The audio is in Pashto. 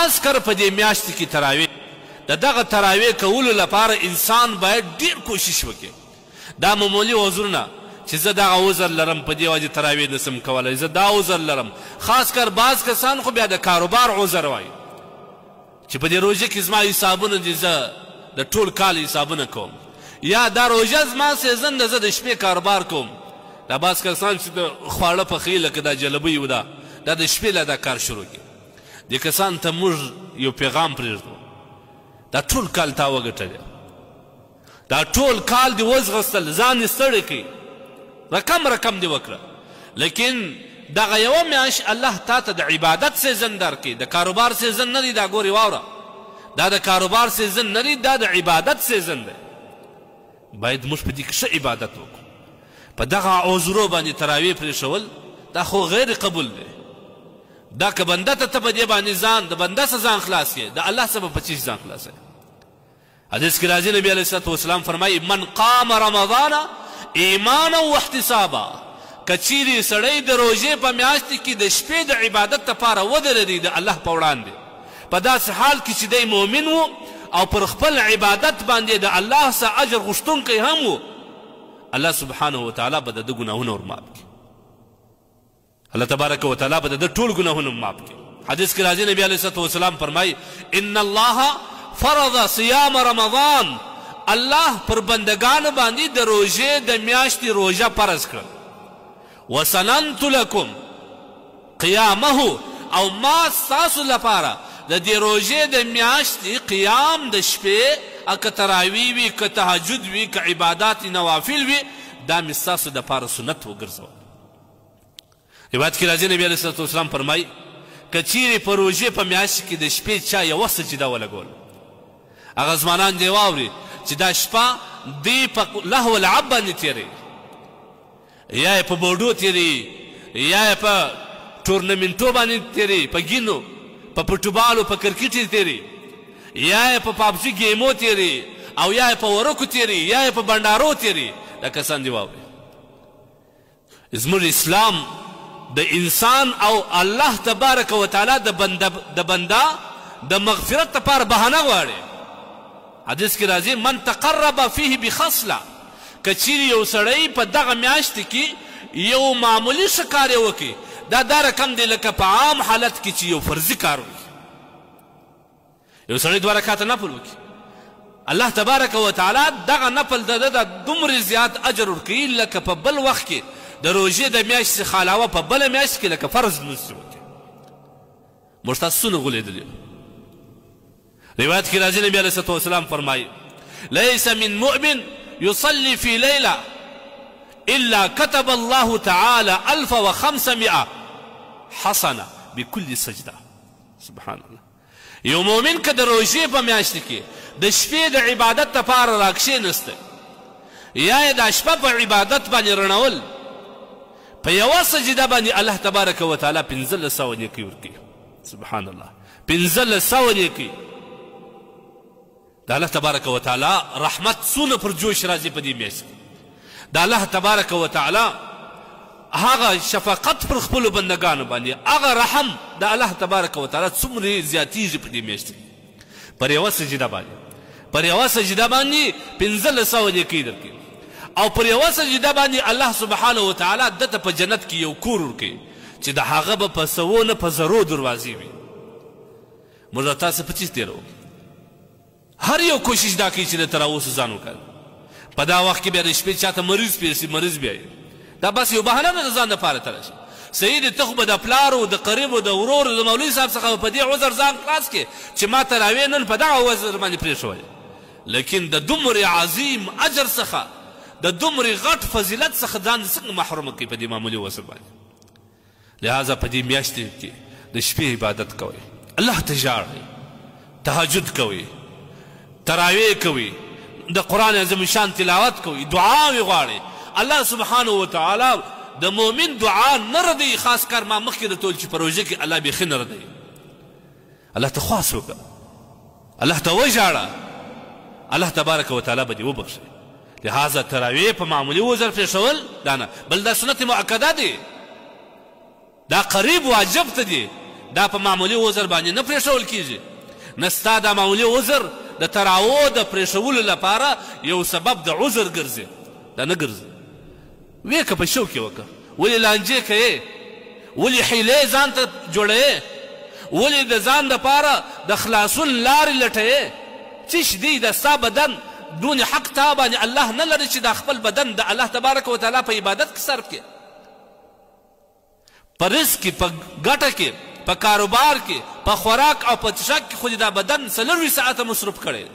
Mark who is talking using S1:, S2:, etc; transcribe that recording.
S1: خاص کر په دې میاشتې کې تراویح د دغه تراویح کولو لپاره انسان باید ډېر کوشش وکړي. دا معمولي عذرونه چې زه دغه عذر لرم په دې وجې تراویح نسم کولی، زه دا عذر لرم. خاص کر بعض کسان خو بیا د کاروبار عذر وایي چې په دې روژه کې زما حسابونه دي، زه د ټول کال حسابونه کوم، یا دا روژه زما سیزن ده، زه د شپې کاروبار کوم. دا بعض کسان چې د خواړه پخوي لکه دا جلبۍ و دا د شپې له دا کار شروع کړي. دې کسان ته موږ یو پیغام پرېږدو، دا ټول کال تا وګټلی، دا ټول کال دې وزغستل، ځان یې ستړی کړي، رقم دې وکړه، لیکن دغه یوه میاشت الله تا ته د عبادت سیزن درکړي، د کاروبار سیزن نه دی. دا ګورې واوره، دا د کاروبار سیزن نه دی، دا د عبادت سیزن دی. باید موږ په دې کې ښه عبادت وکړو. په دغه عذرو باندې تراویح پرېښول دا خو غیر قبول دی. دا که بنده ته په دې باندې ځان د بنده څه ځان خلاص کړې، د الله څه به په چیز ځان خلاصوي. حدیث کې راځي نبي علیه الصلاة والسلام فرمایي من قام رمضان ایمانا واحتسابا، که چیرې سړی د روژې په میاشتې کې د شپې د عبادت لپاره ودرېدی د الله په وړاندې، په داسې حال کې چې دی مؤمن و او پر خپل عبادت باندې د الله څخه اجر غوښتونکی هم و، الله سبحانه وتعالی به د ده ګناهونه ور معاف کړي. الله تبارک وتعالی به د ده ټول ګناهونه معاف کړي. حدیث کې راځي نبي علیه الصلاة والسلام فرمایي ان الله فرض صيام رمضان، الله پر بندگانو باندې د روژې د میاشتې روژه فرض کړل. وسننت لکم قیامه، او ما ستاسو لپاره د دې روژې د میاشتې قیام د شپې، که تراویح وي، که تهجد وي، که عبادات نوافل وي، دا مې ستاسو دپاره سنت وګرځول. روایت کې راځي نبي علیه الصلاة والسلام فرمایي که چیرې په روژې په میاشت کې د شپې چا یوه سجده ولګول، هغه ځوانان دې واوري چې دا شپه دې په لهو لعب باندې تېروي، یا یې په بوډو تېروي، یا یې په ټورنمنټو باندې تېروي، په ګینو، په فوټبالو، په کرکټ یې تېروي، یا یې په پابجي ګیمو تېروي، او یا یې په ورکو تېروي، یا یې په بنډارو تېروي. دا کسان دې واوري. زموږ اسلام د انسان او الله تبارک وتعالی د بنده د مغفرت لپاره بهانه غواړي. حدیث کې راځي من تقرب فيه بخصله، که چیرې یو سړی په دغه میاشت کې یو معمولي ښه کار یې وکړي، دا رقم دی لکه په عام حالت کې چې یو فرضي کار وکړي. یو سړی 2 رکعاته نفل وکړي، الله تبارک وتعالی دغه نفل د ده دومره زیات اجر ورکوي لکه په بل وخت کې د روژې د میاشتې څخه علاوه په بله میاشت کې لکه فرض لمونځ چې وکړي. موږ تاسو څونه غولېدلي. روایت کې راځي نبي علیه الصلاة والسلام فرمایي لیس من مؤمن يصلي في ليلة إلا كتب الله تعالى 1500 حسنة بكل سجدة. سبحان الله. یو مؤمن که د روژې په میاشت کې د شپې د عبادت لپاره راکښېنستی، یا یې دا شپه په عبادت باندې رڼول، په یوه سجده باندې الله تبارک وتعالی 1500 نیکۍ ورکوي. سبحان الله. 1500 نیکۍ. د الله تبارک وتعالی رحمت څونه پر جوش راځي په دې میاشت کې. د الله تبارک وتعالی هغه شفقت پر خپلو بندګانو باندې، هغه رحم د الله تبارک وتعالی څومره زیاتېږي په دې میاشت کې. پر یوه سجده باندې 1500 نیکۍ درکوي، او پر یوه سجده باندې الله سبحانه وتعالی دته په جنت کې یو کور ورکوي چې د هغه به په سوو نه په زرو دروازې وي. موږ تاسو په چیز تېروو. هر یو کوشش دا کوي چې د تر اوسه ځان وکړي. په دا وخت کې بیا د شپې چاته مریض پیرسي، مریض بیا دا بس یو بهانه ده د ځان دپاره تله شي. صحیح دی، ته خو به د پلارو، د قریبو، د ورورو، د مولوي صاحب څخه په دې عذر ځان خلاص کړې چې ما تراویح نن په دغه عذر باندې پرېښولی، لیکن د دومرې عظیم اجر څخه، د دومرې غټ فضیلت څخه ځان څنګه محرومه کوي په دې معمولي وسه باندې. لہذا په دې میاشتې کې د شپې عبادت کوئ، الله ته ژاړئ، تهجد کوئ، تراویح کوئ، د قرآن عظیم شان تلاوت کوئ، دعاوې غواړئ. الله سبحانه وتعالی د مؤمن دعا نه ردوي. خاص کار ما مخکې درته وویل چې په روژه کې الله بیخي نه ردوي. الله ته خواست وکړه، الله ته وژاړه، الله تبارک وتعالی به دې وبخښي. لہذا تراویح په معمولي وزر پرېښول دا نه، بل دا سنت مؤکده دی، دا قریب واجب ته دی، دا په معمولي عذر باندې نه پرېښول کیږي، نه ستا دا معمولي عذر د تراوو د پرېښولو لپاره یو سبب د عذر ګرځي، دا نه ګرځي. ویې که په شوق یې وکړه، ولې لانجې کوې، ولې حیلې ځان ته جوړوې، ولې د ځان دپاره د خلاصون لارې لټوې؟ څه دی د ستا بدن دون حق تا باندې الله نه لري چې دا خپل بدن د الله تبارک وتعالی په عبادت کې صرف کړي، په رزق کې، په ګټه کې، په کاروبار کې، په خوراک او په څښاک کې خو دا بدن 24 ساعته مصروف کړی.